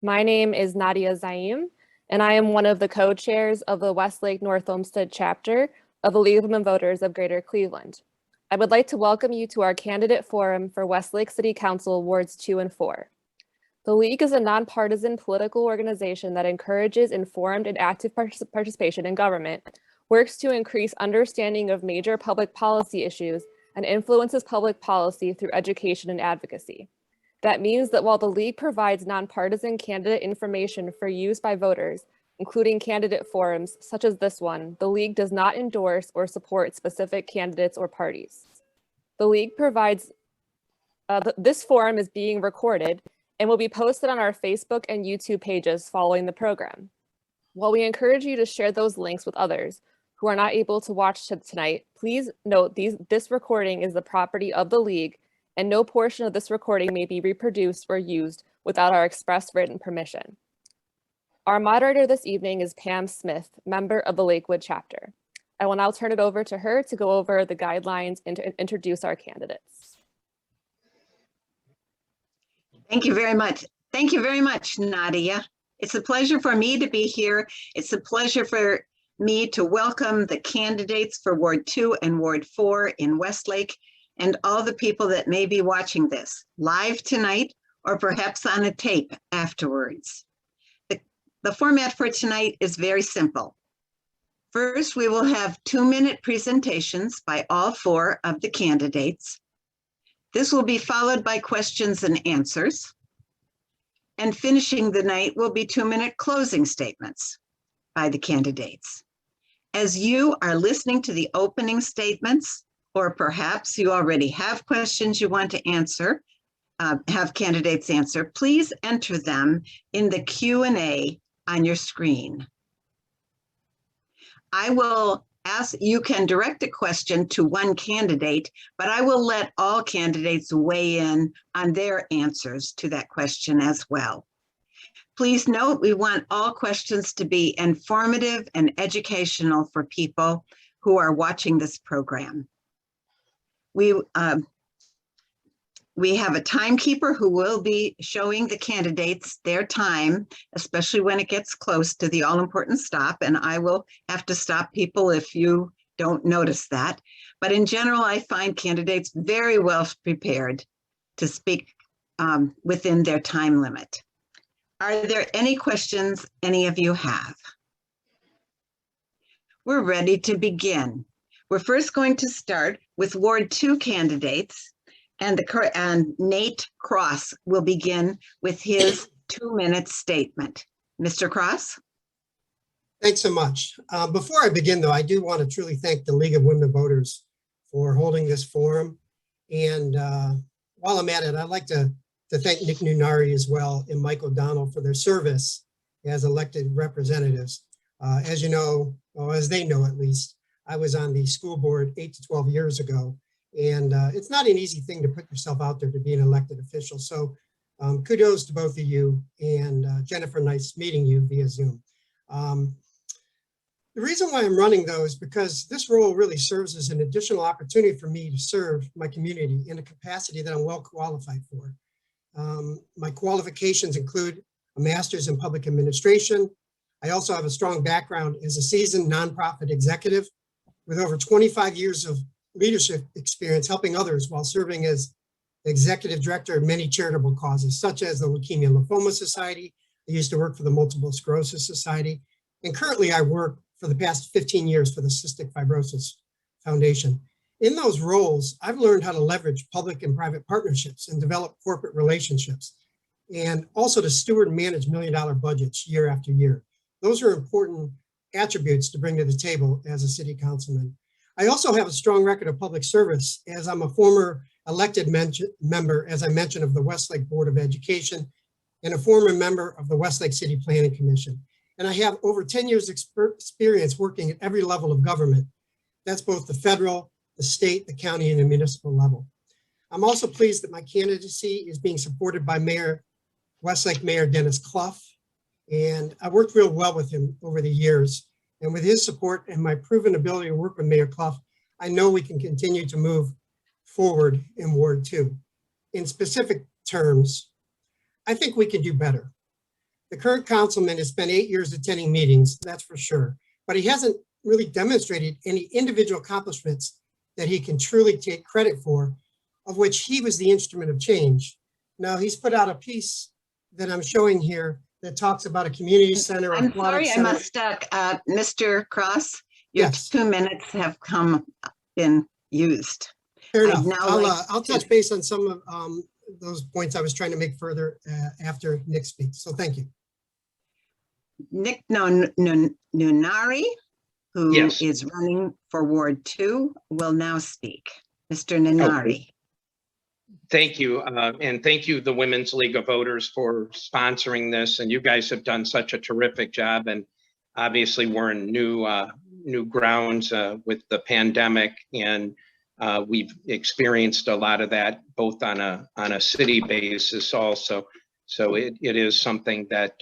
My name is Nadia Zaim, and I am one of the co-chairs of the Westlake-North Olmsted chapter of the League of Women Voters of Greater Cleveland. I would like to welcome you to our candidate forum for Westlake City Council Wards 2 and 4. The League is a nonpartisan political organization that encourages informed and active participation in government, works to increase understanding of major public policy issues, and influences public policy through education and advocacy. That means that while the League provides nonpartisan candidate information for use by voters, including candidate forums such as this one, the League does not endorse or support specific candidates or parties. The League provides, this forum is being recorded and will be posted on our Facebook and YouTube pages following the program. While we encourage you to share those links with others who are not able to watch tonight, please note this recording is the property of the League, and no portion of this recording may be reproduced or used without our express written permission. Our moderator this evening is Pam Smith, member of the Lakewood chapter. I will now turn it over to her to go over the guidelines and to introduce our candidates. Thank you very much. Thank you very much, Nadia. It's a pleasure for me to be here. It's a pleasure for me to welcome the candidates for Ward 2 and Ward 4 in Westlake, and all the people that may be watching this live tonight or perhaps on a tape afterwards. The format for tonight is very simple. First, we will have 2-minute presentations by all 4 of the candidates. This will be followed by questions and answers. And finishing the night will be 2-minute closing statements by the candidates. As you are listening to the opening statements, or perhaps you already have questions you want to answer, have candidates answer, please enter them in the Q&A on your screen. I will ask, you can direct a question to one candidate, but I will let all candidates weigh in on their answers to that question as well. Please note, we want all questions to be informative and educational for people who are watching this program. We have a timekeeper who will be showing the candidates their time, especially when it gets close to the all-important stop, and I will have to stop people if you don't notice that. But in general, I find candidates very well prepared to speak within their time limit. Are there any questions any of you have? We're ready to begin. We're first going to start with Ward 2 candidates, and Nate Cross will begin with his 2-minute statement. Mr. Cross? Thanks so much. Before I begin, though, I do want to truly thank the League of Women Voters for holding this forum. And while I'm at it, I'd like to thank Nick Nunnari as well and Mike O'Donnell for their service as elected representatives. As you know, or as they know at least, I was on the school board 8 to 12 years ago, and it's not an easy thing to put yourself out there to be an elected official. So kudos to both of you, and Jennifer, nice meeting you via Zoom. The reason why I'm running, though, is because this role really serves as an additional opportunity for me to serve my community in a capacity that I'm well qualified for. My qualifications include a master's in public administration. I also have a strong background as a seasoned nonprofit executive with over 25 years of leadership experience helping others while serving as executive director of many charitable causes, such as the Leukemia and Lymphoma Society. I used to work for the Multiple Sclerosis Society, and currently I work for the past 15 years for the Cystic Fibrosis Foundation. In those roles, I've learned how to leverage public and private partnerships and develop corporate relationships, and also to steward and manage million-dollar budgets year after year. Those are important attributes to bring to the table as a city councilman. I also have a strong record of public service, as I'm a former elected member, as I mentioned, of the Westlake Board of Education and a former member of the Westlake City Planning Commission. And I have over 10 years experience working at every level of government. That's both the federal, the state, the county, and the municipal level. I'm also pleased that my candidacy is being supported by Westlake Mayor Dennis Clough, and I worked real well with him over the years. And with his support and my proven ability to work with Mayor Clough, I know we can continue to move forward in Ward 2. In specific terms, I think we can do better. The current councilman has spent 8 years attending meetings, that's for sure, but he hasn't really demonstrated any individual accomplishments that he can truly take credit for, of which he was the instrument of change. Now, he's put out a piece that I'm showing here that talks about a community center. I'm sorry, I must, Mr. Cross, your Yes. 2 minutes have been used. Fair I'd enough. now I'll touch base on some of those points I was trying to make further after Nick speaks. So thank you. Nick Nunnari, who Yes. is running for Ward 2, will now speak. Mr. Nunnari. Thank you. And thank you, the Women's League of Voters, for sponsoring this. And you guys have done such a terrific job. And obviously we're in new grounds with the pandemic. And we've experienced a lot of that, both on a city basis also. So it is something that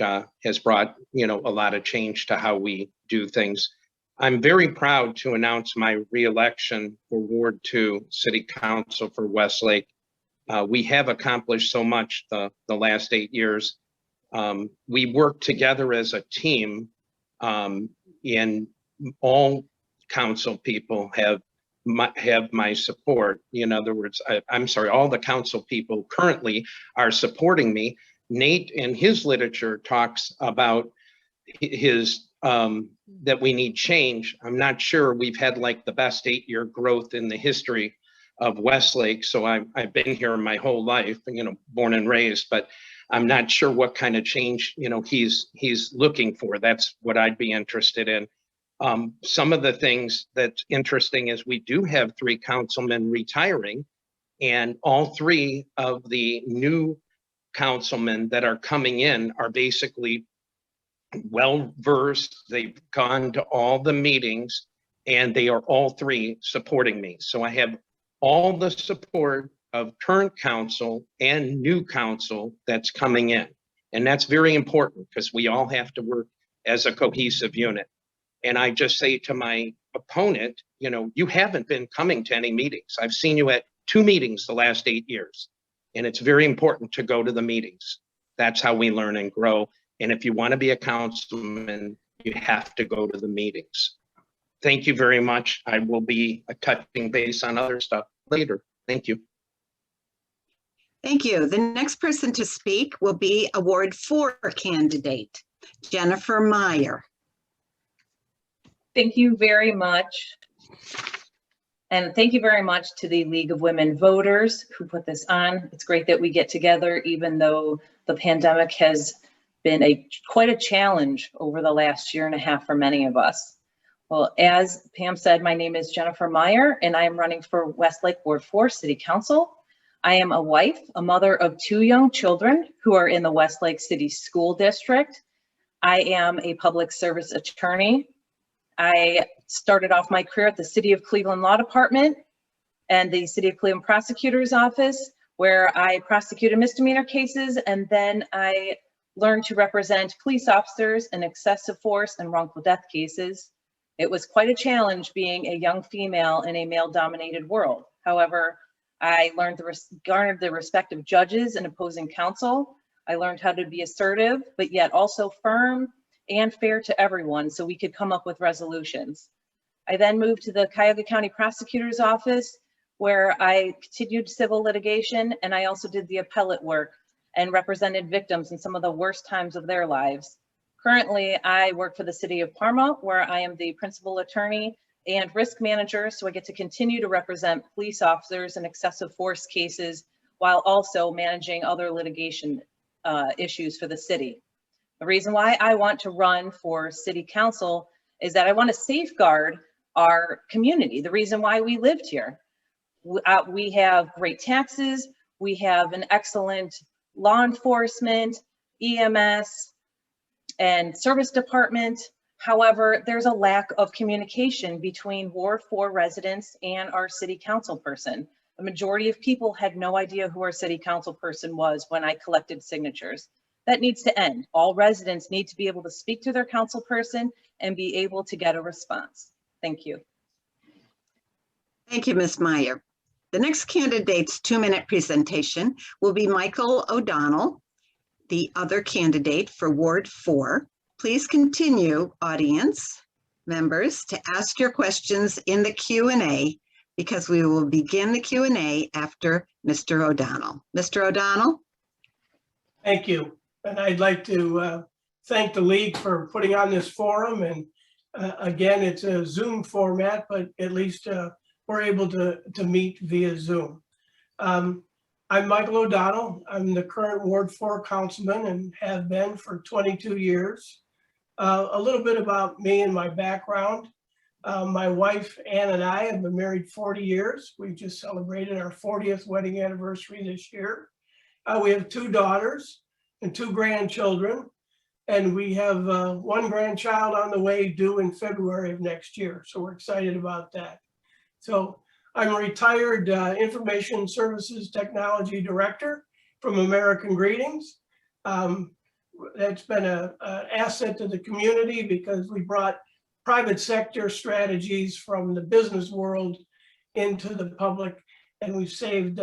has brought, a lot of change to how we do things. I'm very proud to announce my reelection for Ward 2 City Council for Westlake. We have accomplished so much the last 8 years. We work together as a team, and all council people have my support. In other words, I'm sorry, all the council people currently are supporting me. Nate in his literature talks about his that we need change. I'm not sure we've had like the best 8-year growth in the history of Westlake. So I've been here my whole life, born and raised, but I'm not sure what kind of change, he's looking for. That's what I'd be interested in. Some of the things that's interesting is we do have 3 councilmen retiring, and all 3 of the new councilmen that are coming in are basically well-versed. They've gone to all the meetings, and they are all 3 supporting me. So I have all the support of current council and new council that's coming in. And that's very important because we all have to work as a cohesive unit. And I just say to my opponent, you haven't been coming to any meetings. I've seen you at 2 meetings the last 8 years. And it's very important to go to the meetings. That's how we learn and grow. And if you want to be a councilman, you have to go to the meetings. Thank you very much. I will be touching base on other stuff later. Thank you. Thank you. The next person to speak will be a Ward 4 candidate, Jennifer Meyer. Thank you very much. And thank you very much to the League of Women Voters who put this on. It's great that we get together, even though the pandemic has been quite a challenge over the last 1.5 years for many of us. Well, as Pam said, my name is Jennifer Meyer, and I am running for Westlake Ward 4 City Council. I am a wife, a mother of 2 young children who are in the Westlake City School District. I am a public service attorney. I started off my career at the City of Cleveland Law Department and the City of Cleveland Prosecutor's Office, where I prosecuted misdemeanor cases, and then I learned to represent police officers in excessive force and wrongful death cases. It was quite a challenge being a young female in a male-dominated world. However, I garnered the respect of judges and opposing counsel. I learned how to be assertive, but yet also firm and fair to everyone, so we could come up with resolutions. I then moved to the Cuyahoga County Prosecutor's Office, where I continued civil litigation, and I also did the appellate work and represented victims in some of the worst times of their lives. Currently, I work for the City of Parma, where I am the principal attorney and risk manager, so I get to continue to represent police officers in excessive force cases while also managing other litigation issues for the city. The reason why I want to run for city council is that I want to safeguard our community, the reason why we lived here. We have great taxes, we have an excellent law enforcement, EMS, and service department. However, there's a lack of communication between Ward 4 residents and our city council person. The majority of people had no idea who our city council person was when I collected signatures. That needs to end. All residents need to be able to speak to their council person and be able to get a response. Thank you. Thank you, Ms. Meyer. The next candidate's 2-minute presentation will be Michael O'Donnell. the other candidate for Ward 4. Please continue, audience members, to ask your questions in the Q&A, because we will begin the Q&A after Mr. O'Donnell. Mr. O'Donnell? Thank you. And I'd like to thank the league for putting on this forum. And again, it's a Zoom format, but at least we're able to meet via Zoom. I'm Michael O'Donnell. I'm the current Ward 4 councilman and have been for 22 years. A little bit about me and my background. My wife, Ann, and I have been married 40 years. We just celebrated our 40th wedding anniversary this year. We have 2 daughters and 2 grandchildren, and we have 1 grandchild on the way due in February of next year. So we're excited about that. So I'm a retired Information Services Technology Director from American Greetings. That's been an asset to the community because we brought private sector strategies from the business world into the public, and we've saved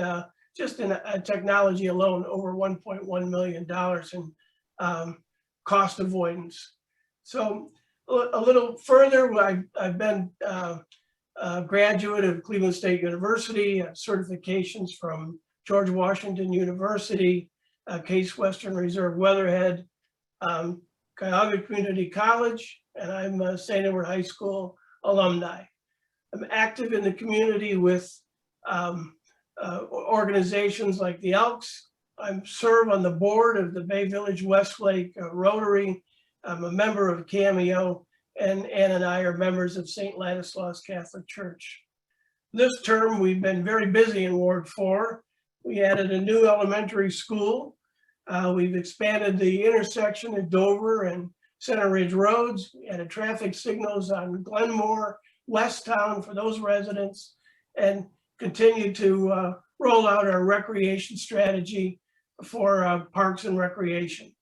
just in technology alone over $1.1 million in cost avoidance. So a little further, I've been a graduate of Cleveland State University, certifications from George Washington University, Case Western Reserve Weatherhead, Cuyahoga Community College, and I'm a St. Edward High School alumni. I'm active in the community with organizations like the Elks. I serve on the board of the Bay Village Westlake Rotary. I'm a member of Cameo, and Ann and I are members of St. Ladislaus Catholic Church. This term, we've been very busy in Ward 4. We added a new elementary school. We've expanded the intersection at Dover and Center Ridge Roads. We added traffic signals on Glenmore, Westtown for those residents, and continue to roll out our recreation strategy for parks and recreation.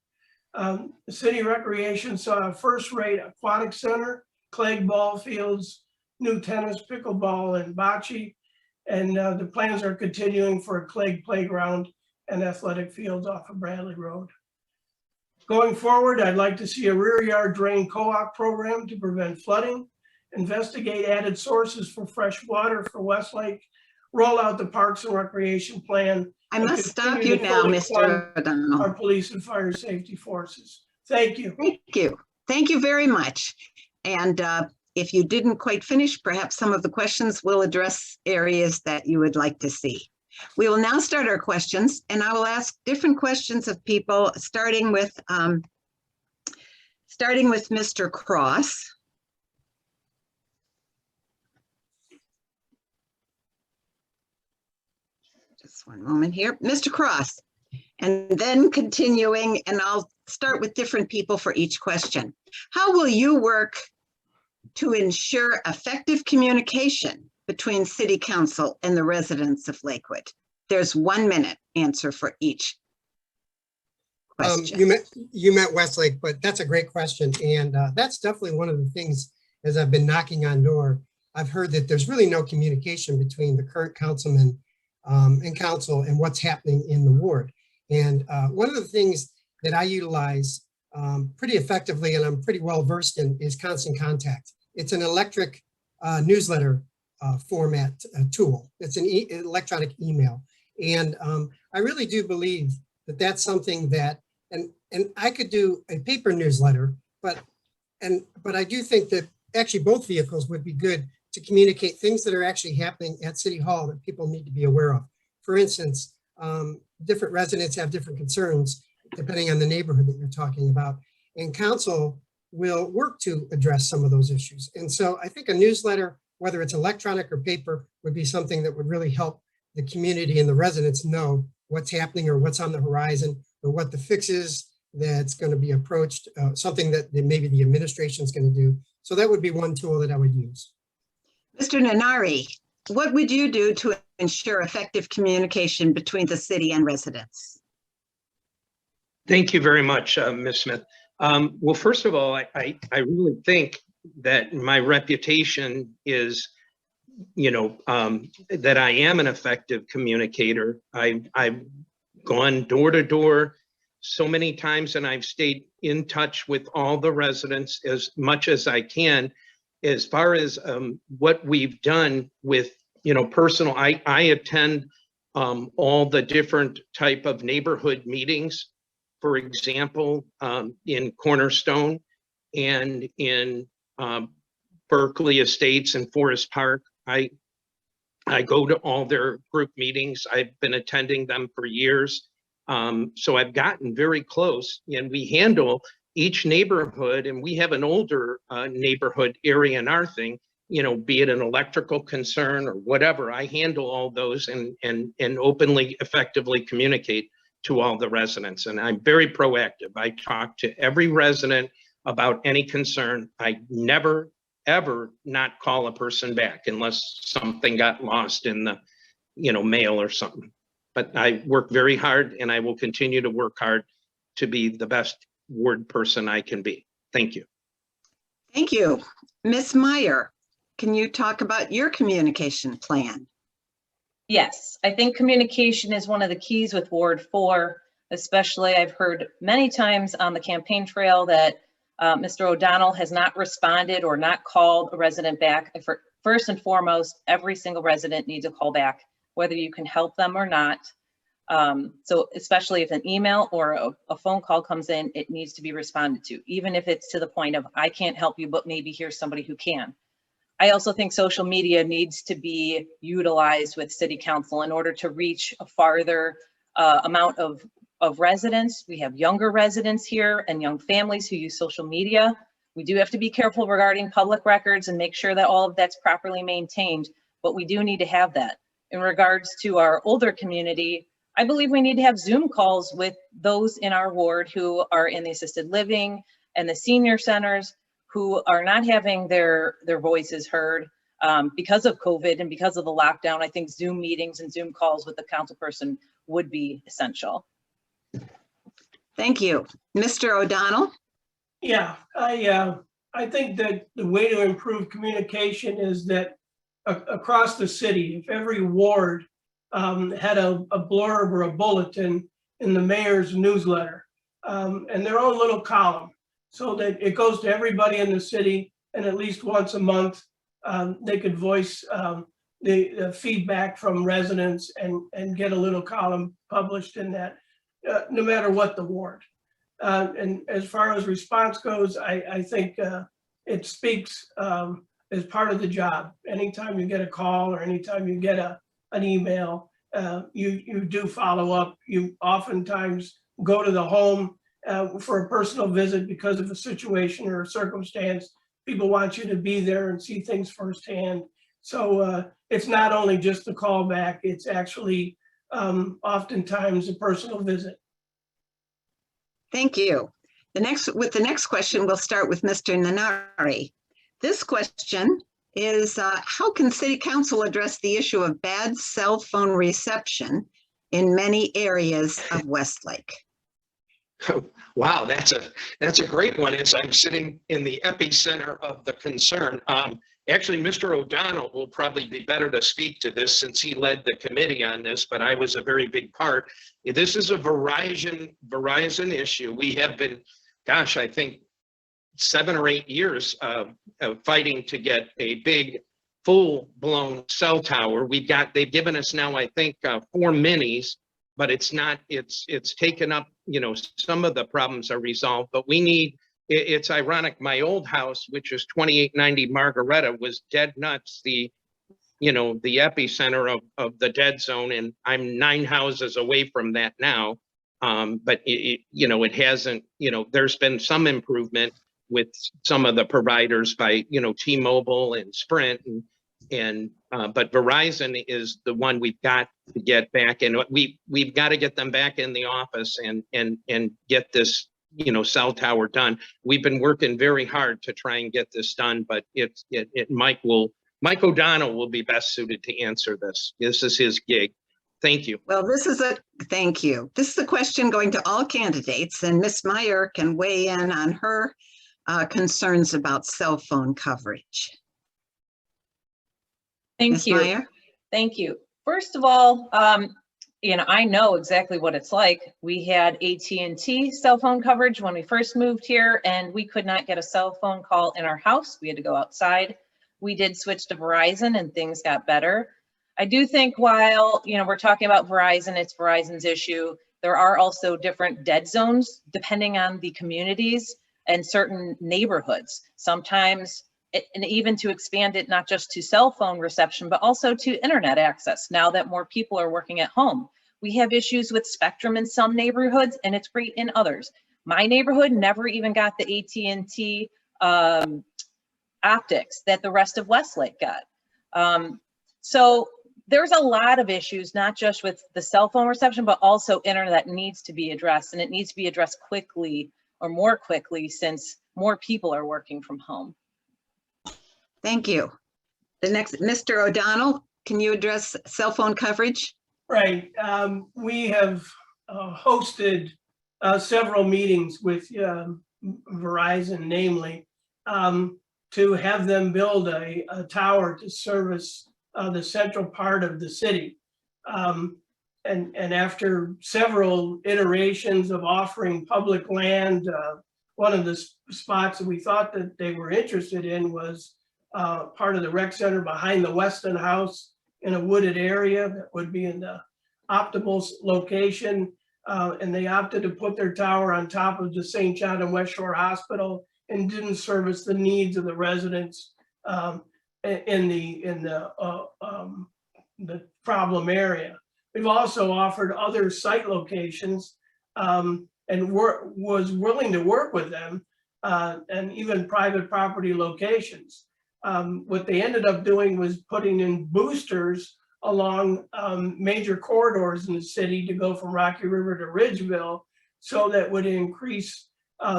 The city recreation saw a first-rate aquatic center, clay ball fields, new tennis, pickleball, and bocce, and the plans are continuing for a clay playground and athletic fields off of Bradley Road. Going forward, I'd like to see a rear yard drain co-op program to prevent flooding, investigate added sources for fresh water for Westlake, roll out the Parks and Recreation Plan. I must stop you now, Mr. O'Donnell. Our police and fire safety forces. Thank you. Thank you. Thank you very much. And if you didn't quite finish, perhaps some of the questions will address areas that you would like to see. We will now start our questions, and I will ask different questions of people, starting with Mr. Cross. Just one moment here, Mr. Cross, and then continuing, and I'll start with different people for each question. How will you work to ensure effective communication between City Council and the residents of Lakewood? There's 1 minute answer for each question. You met Westlake, but that's a great question. And that's definitely one of the things, as I've been knocking on door, I've heard that there's really no communication between the current councilman and council and what's happening in the ward. And one of the things that I utilize pretty effectively, and I'm pretty well versed in, is Constant Contact. It's an electric newsletter format tool. It's an electronic email. And I really do believe that that's something that, and I could do a paper newsletter, but I do think that actually both vehicles would be good to communicate things that are actually happening at City Hall that people need to be aware of. For instance, different residents have different concerns depending on the neighborhood that you're talking about, and council will work to address some of those issues. And so I think a newsletter, whether it's electronic or paper, would be something that would really help the community and the residents know what's happening or what's on the horizon or what the fix is that's going to be approached, something that maybe the administration is going to do. So that would be one tool that I would use. Mr. Nunnari, what would you do to ensure effective communication between the city and residents? Thank you very much, Ms. Smith. Well, first of all, I really think that my reputation is, that I am an effective communicator. I've gone door to door so many times, and I've stayed in touch with all the residents as much as I can, as far as what we've done with, personal, I attend all the different type of neighborhood meetings, for example, in Cornerstone and in Berkeley Estates and Forest Park. I go to all their group meetings. I've been attending them for years. So I've gotten very close, and we handle each neighborhood, and we have an older neighborhood area in our thing, be it an electrical concern or whatever. I handle all those and openly, effectively communicate to all the residents. And I'm very proactive. I talk to every resident about any concern. I never, ever not call a person back unless something got lost in the, mail or something. But I work very hard, and I will continue to work hard to be the best ward person I can be. Thank you. Thank you. Ms. Meyer, can you talk about your communication plan? Yes, I think communication is one of the keys with Ward 4, especially I've heard many times on the campaign trail that Mr. O'Donnell has not responded or not called a resident back. First and foremost, every single resident needs a call back, whether you can help them or not. So especially if an email or a phone call comes in, it needs to be responded to, even if it's to the point of, I can't help you, but maybe here's somebody who can. I also think social media needs to be utilized with City Council in order to reach a farther amount of residents. We have younger residents here and young families who use social media. We do have to be careful regarding public records and make sure that all of that's properly maintained, but we do need to have that. In regards to our older community, I believe we need to have Zoom calls with those in our ward who are in the assisted living and the senior centers who are not having their voices heard because of COVID and because of the lockdown. I think Zoom meetings and Zoom calls with the council person would be essential. Thank you. Mr. O'Donnell? Yeah, I think that the way to improve communication is that across the city, if every ward had a blurb or a bulletin in the mayor's newsletter and their own little column, so that it goes to everybody in the city, and at least once a month they could voice the feedback from residents and get a little column published in that, no matter what the ward. And as far as response goes, I think it speaks as part of the job. Anytime you get a call or anytime you get an email, you do follow up. You oftentimes go to the home for a personal visit because of a situation or a circumstance. People want you to be there and see things firsthand. So it's not only just the callback, it's actually oftentimes a personal visit. Thank you. The next question, we'll start with Mr. Nunnari. This question is, how can City Council address the issue of bad cell phone reception in many areas of Westlake? Wow, that's a great one. As I'm sitting in the epicenter of the concern. Actually, Mr. O'Donnell will probably be better to speak to this since he led the committee on this, but I was a very big part. This is a Verizon issue. We have been, gosh, I think 7 or 8 years fighting to get a big full-blown cell tower. They've given us now, I think, 4 minis, but it's taken up, some of the problems are resolved, but we need, it's ironic, my old house, which is 2890 Margaretta, was dead nuts, the epicenter of the dead zone, and I'm 9 houses away from that now. But it hasn't, there's been some improvement with some of the providers by, T-Mobile and Sprint, but Verizon is the one we've got to get back, and we've got to get them back in the office and get this, cell tower done. We've been working very hard to try and get this done, but Mike O'Donnell will be best suited to answer this. This is his gig. Thank you. Well, thank you. This is a question going to all candidates, and Ms. Meyer can weigh in on her concerns about cell phone coverage. Thank Ms. you. Meyer? Thank you. First of all, I know exactly what it's like. We had AT&T cell phone coverage when we first moved here, and we could not get a cell phone call in our house. We had to go outside. We did switch to Verizon and things got better. I do think while, we're talking about Verizon, it's Verizon's issue. There are also different dead zones depending on the communities and certain neighborhoods. Sometimes, and even to expand it, not just to cell phone reception, but also to internet access. Now that more people are working at home, we have issues with spectrum in some neighborhoods and it's great in others. My neighborhood never even got the AT&T optics that the rest of Westlake got. So there's a lot of issues, not just with the cell phone reception, but also internet needs to be addressed, and it needs to be addressed quickly, or more quickly, since more people are working from home. Thank you. The next, Mr. O'Donnell, can you address cell phone coverage? Right. We have hosted several meetings with Verizon, namely, to have them build a tower to service the central part of the city. And after several iterations of offering public land, one of the spots that we thought that they were interested in was part of the rec center behind the Weston House in a wooded area that would be in the optimal location. And they opted to put their tower on top of the St. John and West Shore Hospital and didn't service the needs of the residents in the problem area. We've also offered other site locations and was willing to work with them and even private property locations. What they ended up doing was putting in boosters along major corridors in the city to go from Rocky River to Ridgeville, so that would increase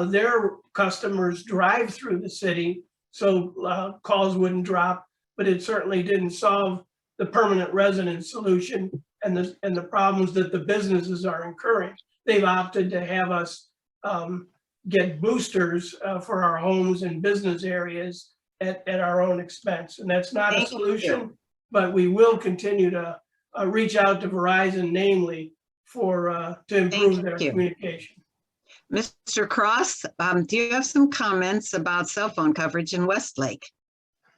their customers' drive through the city, so calls wouldn't drop, but it certainly didn't solve the permanent resident solution and the problems that the businesses are incurring. They've opted to have us get boosters for our homes and business areas at our own expense. And that's not a solution, but we will continue to reach out to Verizon, namely, to improve their communication. Mr. Cross, do you have some comments about cell phone coverage in Westlake?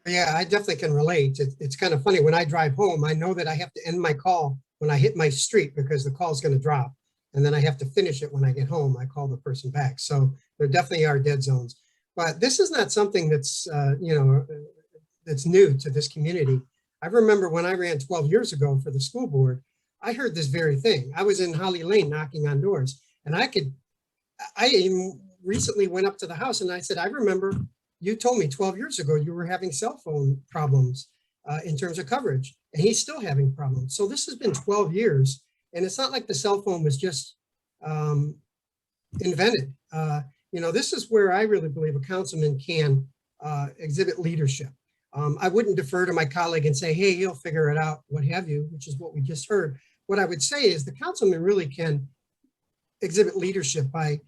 Yeah, I definitely can relate. It's kind of funny. When I drive home, I know that I have to end my call when I hit my street because the call is going to drop. And then I have to finish it when I get home. I call the person back. So there definitely are dead zones. But this is not something that's, that's new to this community. I remember when I ran 12 years ago for the school board, I heard this very thing. I was in Holly Lane knocking on doors, and I even recently went up to the house and I said, I remember you told me 12 years ago you were having cell phone problems in terms of coverage, and he's still having problems. So this has been 12 years, and it's not like the cell phone was just invented. This is where I really believe a councilman can exhibit leadership. I wouldn't defer to my colleague and say, hey, he'll figure it out, what have you, which is what we just heard. What I would say is the councilman really can exhibit leadership by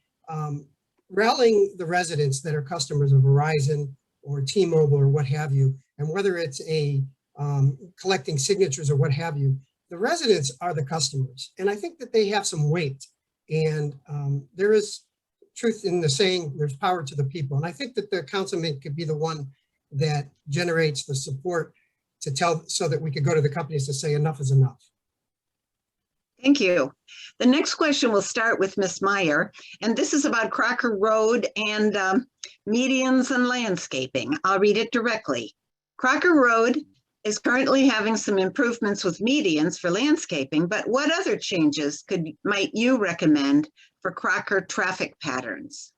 rallying the residents that are customers of Verizon or T-Mobile or what have you, and whether it's collecting signatures or what have you, the residents are the customers. And I think that they have some weight, and there is truth in the saying, there's power to the people. And I think that the councilman could be the one that generates the support to tell, so that we could go to the companies to say enough is enough. Thank you. The next question will start with Ms. Meyer, and this is about Crocker Road and medians and landscaping. I'll read it directly. Crocker Road is currently having some improvements with medians for landscaping, but what other changes might you recommend for Crocker traffic patterns?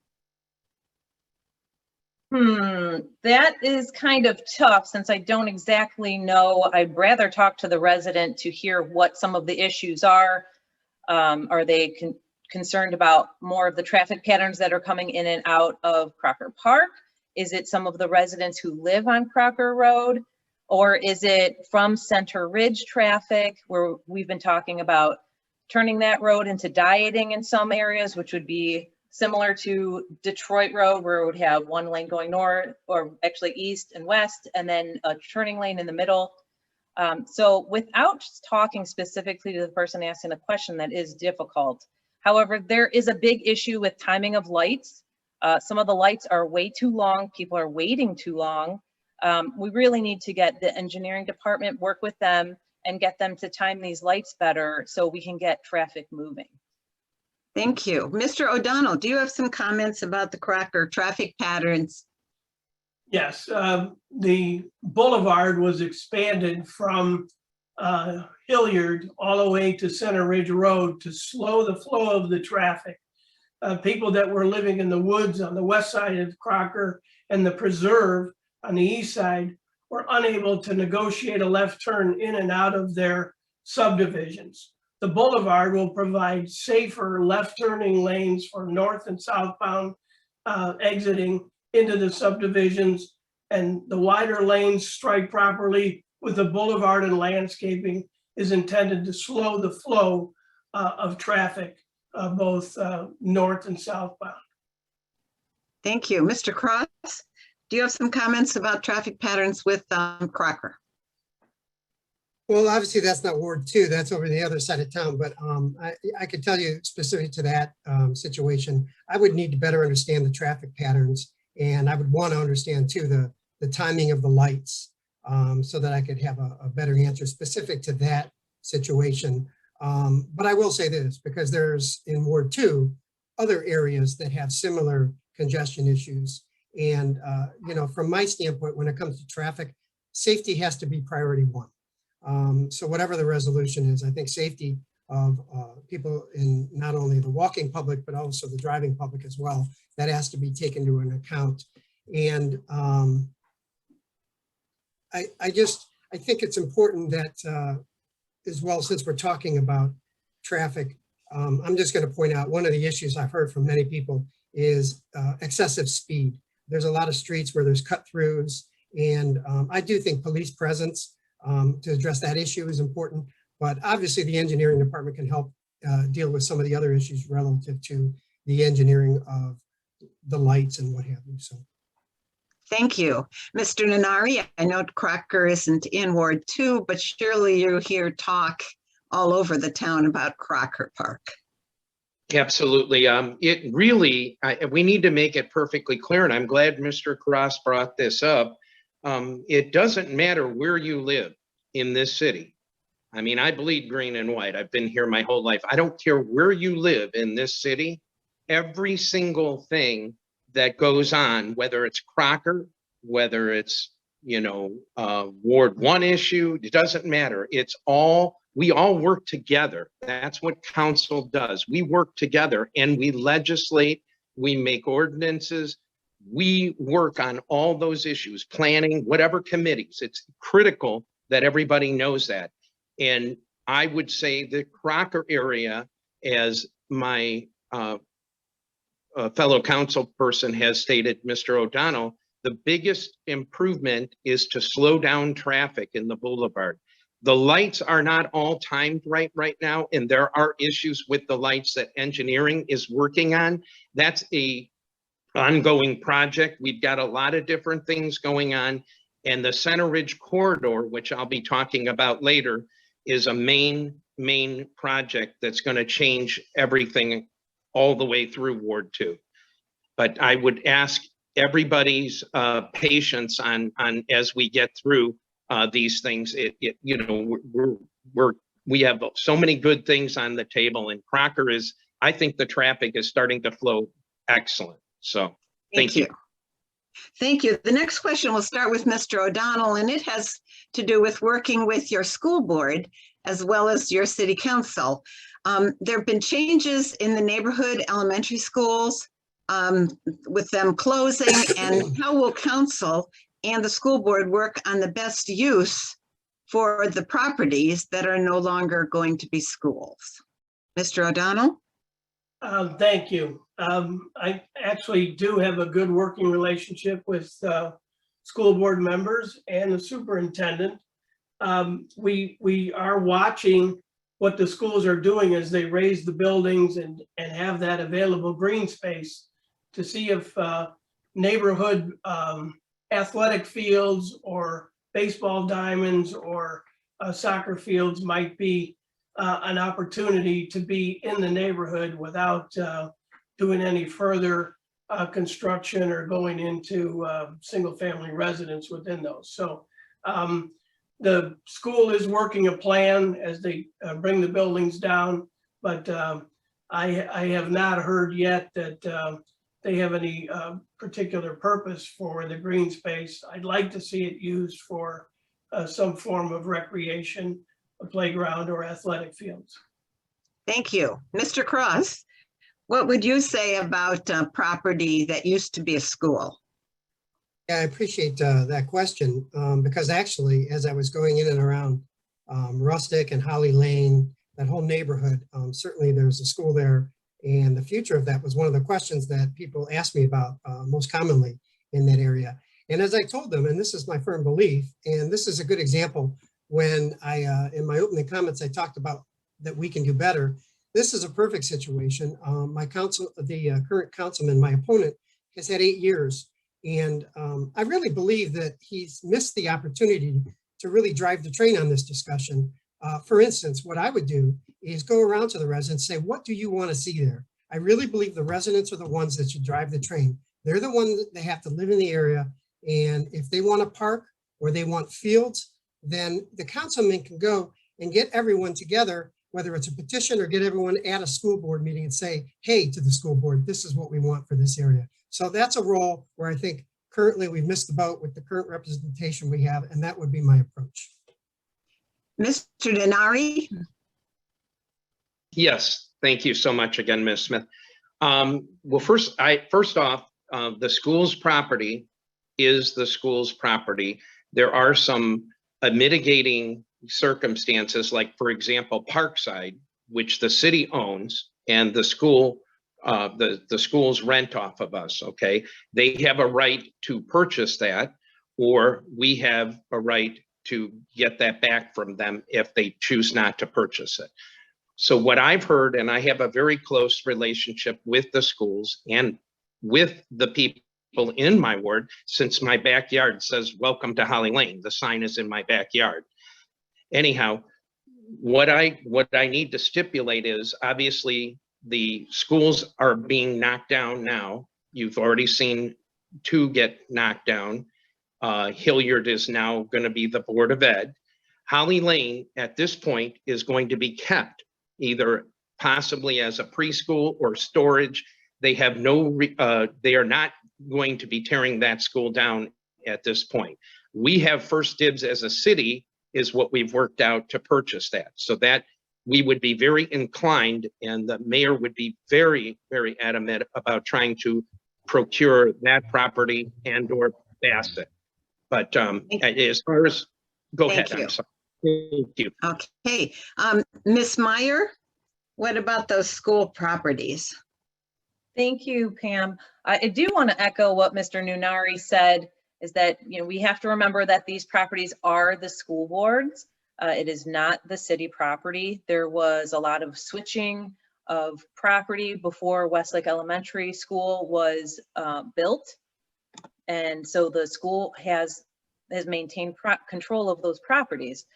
That is kind of tough since I don't exactly know. I'd rather talk to the resident to hear what some of the issues are. Are they concerned about more of the traffic patterns that are coming in and out of Crocker Park? Is it some of the residents who live on Crocker Road? Or is it from Center Ridge traffic, where we've been talking about turning that road into dieting in some areas, which would be similar to Detroit Road, where it would have one lane going north, or actually east and west, and then a turning lane in the middle. So without talking specifically to the person asking the question, that is difficult. However, there is a big issue with timing of lights. Some of the lights are way too long. People are waiting too long. We really need to get the engineering department, work with them and get them to time these lights better so we can get traffic moving. Thank you. Mr. O'Donnell, do you have some comments about the Crocker traffic patterns? Yes, the boulevard was expanded from Hilliard all the way to Center Ridge Road to slow the flow of the traffic. People that were living in the woods on the west side of Crocker and the preserve on the east side were unable to negotiate a left turn in and out of their subdivisions. The boulevard will provide safer left turning lanes for north and southbound exiting into the subdivisions, and the wider lanes striped properly with the boulevard and landscaping is intended to slow the flow of traffic both north and southbound. Thank you. Mr. Cross, do you have some comments about traffic patterns with Crocker? Well, obviously that's not Ward 2, that's over the other side of town, but I could tell you specific to that situation, I would need to better understand the traffic patterns, and I would want to understand too the timing of the lights so that I could have a better answer specific to that situation. But I will say this, because there's in Ward 2 other areas that have similar congestion issues. And, you know, from my standpoint, when it comes to traffic, safety has to be priority one. So whatever the resolution is, I think safety of people in not only the walking public, but also the driving public as well, that has to be taken into an account. And I think it's important that as well, since we're talking about traffic, I'm just going to point out one of the issues I've heard from many people is excessive speed. There's a lot of streets where there's cut throughs, and I do think police presence to address that issue is important, but obviously the engineering department can help deal with some of the other issues relative to the engineering of the lights and what have you. So. Thank you. Mr. Nunnari, I know Crocker isn't in Ward 2, but surely you hear talk all over the town about Crocker Park. Absolutely. It really, we need to make it perfectly clear, and I'm glad Mr. Cross brought this up. It doesn't matter where you live in this city. I mean, I bleed green and white. I've been here my whole life. I don't care where you live in this city. Every single thing that goes on, whether it's Crocker, whether it's, you know, Ward 1 issue, it doesn't matter. It's all, we all work together. That's what council does. We work together and we legislate, we make ordinances, we work on all those issues, planning, whatever committees. It's critical that everybody knows that. And I would say the Crocker area, as my fellow council person has stated, Mr. O'Donnell, the biggest improvement is to slow down traffic in the boulevard. The lights are not all timed right now, and there are issues with the lights that engineering is working on. That's a ongoing project. We've got a lot of different things going on, and the Center Ridge corridor, which I'll be talking about later, is a main project that's going to change everything all the way through Ward 2. But I would ask everybody's patience on as we get through these things. You know, we have so many good things on the table, and Crocker is, I think the traffic is starting to flow excellent. So thank you. Thank you. The next question will start with Mr. O'Donnell, and it has to do with working with your school board as well as your city council. There have been changes in the neighborhood elementary schools with them closing, and how will council and the school board work on the best use for the properties that are no longer going to be schools? Mr. O'Donnell? Thank you. I actually do have a good working relationship with school board members and the superintendent. We are watching what the schools are doing as they raise the buildings and have that available green space to see if neighborhood athletic fields or baseball diamonds or soccer fields might be an opportunity to be in the neighborhood without doing any further construction or going into single-family residence within those. So the school is working a plan as they bring the buildings down, but I have not heard yet that they have any particular purpose for the green space. I'd like to see it used for some form of recreation, a playground or athletic fields. Thank you. Mr. Cross, what would you say about property that used to be a school? Yeah, I appreciate that question because actually, as I was going in and around Rustic and Holly Lane, that whole neighborhood, certainly there's a school there, and the future of that was one of the questions that people asked me about most commonly in that area. And as I told them, and this is my firm belief, and this is a good example when I, in my opening comments, I talked about that we can do better. This is a perfect situation. The current councilman, my opponent, has had 8 years. And I really believe that he's missed the opportunity to really drive the train on this discussion. For instance, what I would do is go around to the residents and say, what do you want to see there? I really believe the residents are the ones that should drive the train. They're the ones that they have to live in the area. And if they want a park or they want fields, then the councilman can go and get everyone together, whether it's a petition or get everyone at a school board meeting and say, hey, to the school board, this is what we want for this area. So that's a role where I think currently we've missed the boat with the current representation we have, and that would be my approach. Mr. Nunnari? Yes, thank you so much again, Ms. Smith. Well, first off, the school's property is the school's property. There are some mitigating circumstances, like, for example, Parkside, which the city owns, and the school, the schools rent off of us, okay? They have a right to purchase that, or we have a right to get that back from them if they choose not to purchase it. So what I've heard, and I have a very close relationship with the schools and with the people in my ward, since my backyard says, welcome to Holly Lane. The sign is in my backyard. Anyhow, what I need to stipulate is, obviously the schools are being knocked down now. You've already seen 2 get knocked down. Hilliard is now going to be the Board of Ed. Holly Lane at this point is going to be kept, either possibly as a preschool or storage. They have they are not going to be tearing that school down at this point. We have first dibs as a city is what we've worked out to purchase that. So that we would be very inclined, and the mayor would be very, very adamant about trying to procure that property and or Bassett. But as far as, go ahead, I'm sorry. Thank you. Okay, Ms. Meyer, what about those school properties? Thank you, Pam. I do want to echo what Mr. Nunnari said, is that, you know, we have to remember that these properties are the school boards. It is not the city property. There was a lot of switching of property before Westlake Elementary School was built. And so the school has maintained control of those properties.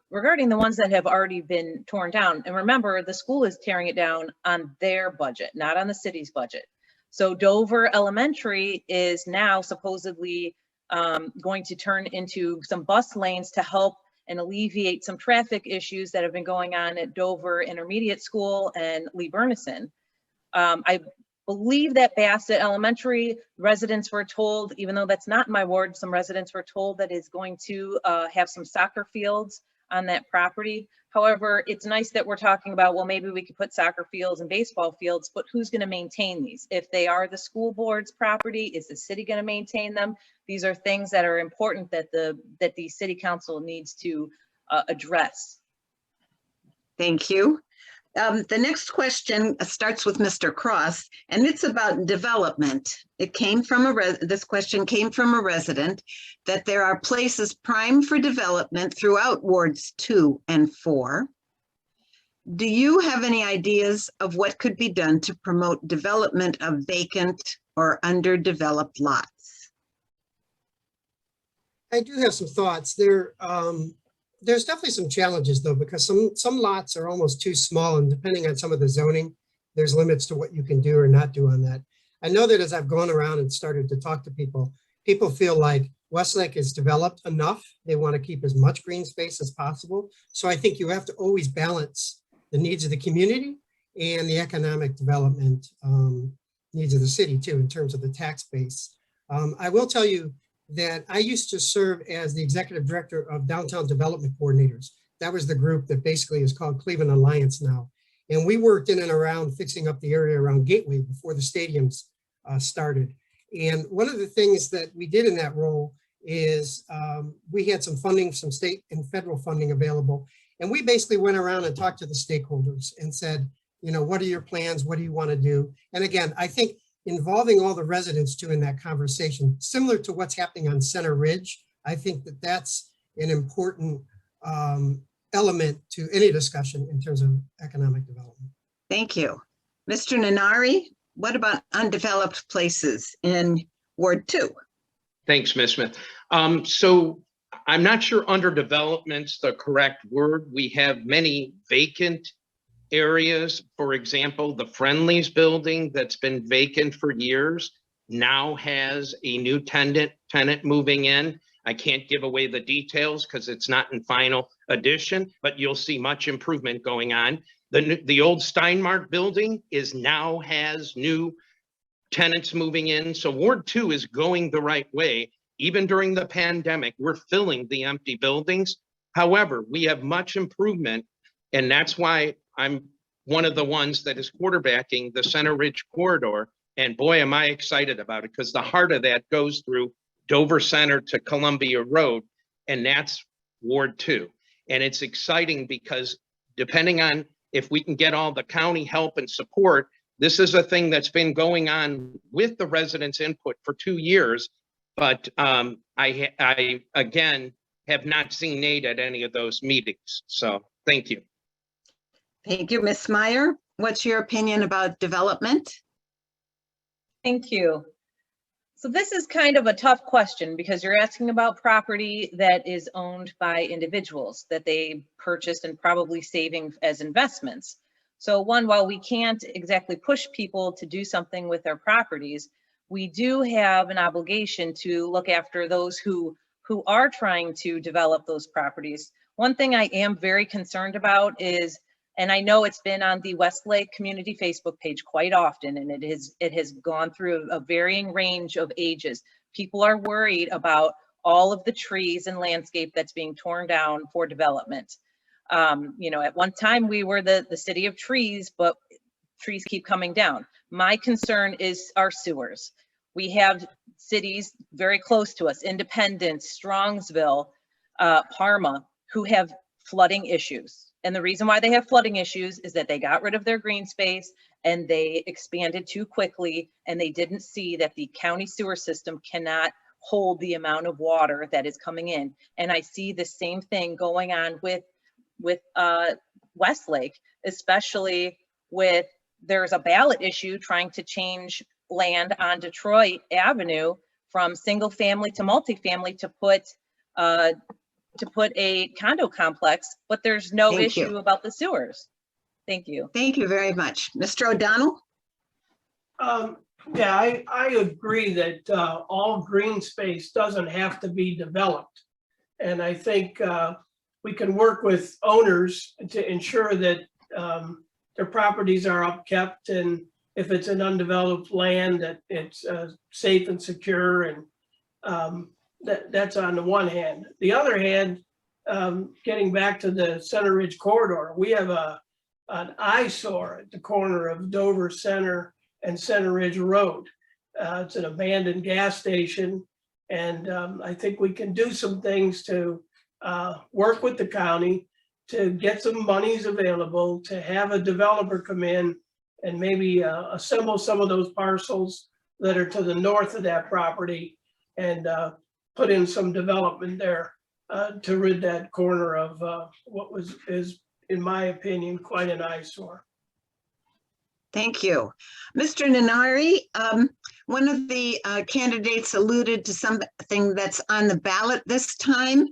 Regarding the ones that have already been torn down, and remember, the school is tearing it down on their budget, not on the city's budget. So Dover Elementary is now supposedly going to turn into some bus lanes to help and alleviate some traffic issues that have been going on at Dover Intermediate School and Lee Bernison. I believe that Bassett Elementary residents were told, even though that's not in my ward, some residents were told that it's going to have some soccer fields on that property. However, it's nice that we're talking about, well, maybe we could put soccer fields and baseball fields, but who's going to maintain these? If they are the school board's property, is the city going to maintain them? These are things that are important that the city council needs to address. Thank you. The next question starts with Mr. Cross, and it's about development. It came from this question came from a resident that there are places primed for development throughout wards 2 and 4. Do you have any ideas of what could be done to promote development of vacant or underdeveloped lots? I do have some thoughts there. There's definitely some challenges though, because some lots are almost too small, and depending on some of the zoning, there's limits to what you can do or not do on that. I know that as I've gone around and started to talk to people, people feel like Westlake is developed enough. They want to keep as much green space as possible. So I think you have to always balance the needs of the community and the economic development needs of the city too, in terms of the tax base. I will tell you that I used to serve as the executive director of Downtown Development Coordinators. That was the group that basically is called Cleveland Alliance now. And we worked in and around fixing up the area around Gateway before the stadiums started. And one of the things that we did in that role is we had some funding, some state and federal funding available. And we basically went around and talked to the stakeholders and said, you know, what are your plans? What do you want to do? And again, I think involving all the residents too in that conversation, similar to what's happening on Center Ridge, I think that that's an important element to any discussion in terms of economic development. Thank you. Mr. Nunnari, what about undeveloped places in Ward 2? Thanks, Ms. Smith. So I'm not sure underdevelopment's the correct word. We have many vacant areas. For example, the Friendly's building that's been vacant for years now has a new tenant moving in. I can't give away the details because it's not in final edition, but you'll see much improvement going on. The old Steinmart building now has new tenants moving in. So Ward 2 is going the right way. Even during the pandemic, we're filling the empty buildings. However, we have much improvement, and that's why I'm one of the ones that is quarterbacking the Center Ridge corridor. And boy, am I excited about it, because the heart of that goes through Dover Center to Columbia Road, and that's Ward 2. And it's exciting because depending on if we can get all the county help and support, this is a thing that's been going on with the residents' input for 2 years. But I again, have not seen Nate at any of those meetings. So thank you. Thank you, Ms. Meyer. What's your opinion about development? Thank you. So this is kind of a tough question because you're asking about property that is owned by individuals that they purchased and probably saving as investments. So one, while we can't exactly push people to do something with their properties, we do have an obligation to look after those who are trying to develop those properties. One thing I am very concerned about is, and I know it's been on the Westlake community Facebook page quite often, and it has gone through a varying range of ages. People are worried about all of the trees and landscape that's being torn down for development. You know, at one time we were the city of trees, but trees keep coming down. My concern is our sewers. We have cities very close to us, Independence, Strongsville, Parma, who have flooding issues. And the reason why they have flooding issues is that they got rid of their green space and they expanded too quickly, and they didn't see that the county sewer system cannot hold the amount of water that is coming in. And I see the same thing going on with Westlake, especially with, there's a ballot issue trying to change land on Detroit Avenue from single family to multifamily to put a condo complex, but there's no issue about the sewers. Thank you. Thank you very much. Mr. O'Donnell? Yeah, I agree that all green space doesn't have to be developed. And I think we can work with owners to ensure that their properties are upkept, and if it's an undeveloped land, that it's safe and secure, and that's on the one hand. The other hand, getting back to the Center Ridge corridor, we have an eyesore at the corner of Dover Center and Center Ridge Road. It's an abandoned gas station, and I think we can do some things to work with the county to get some monies available, to have a developer come in and maybe assemble some of those parcels that are to the north of that property and put in some development there to rid that corner of what is, in my opinion, quite an eyesore. Thank you. Mr. Nunnari, one of the candidates alluded to something that's on the ballot this time.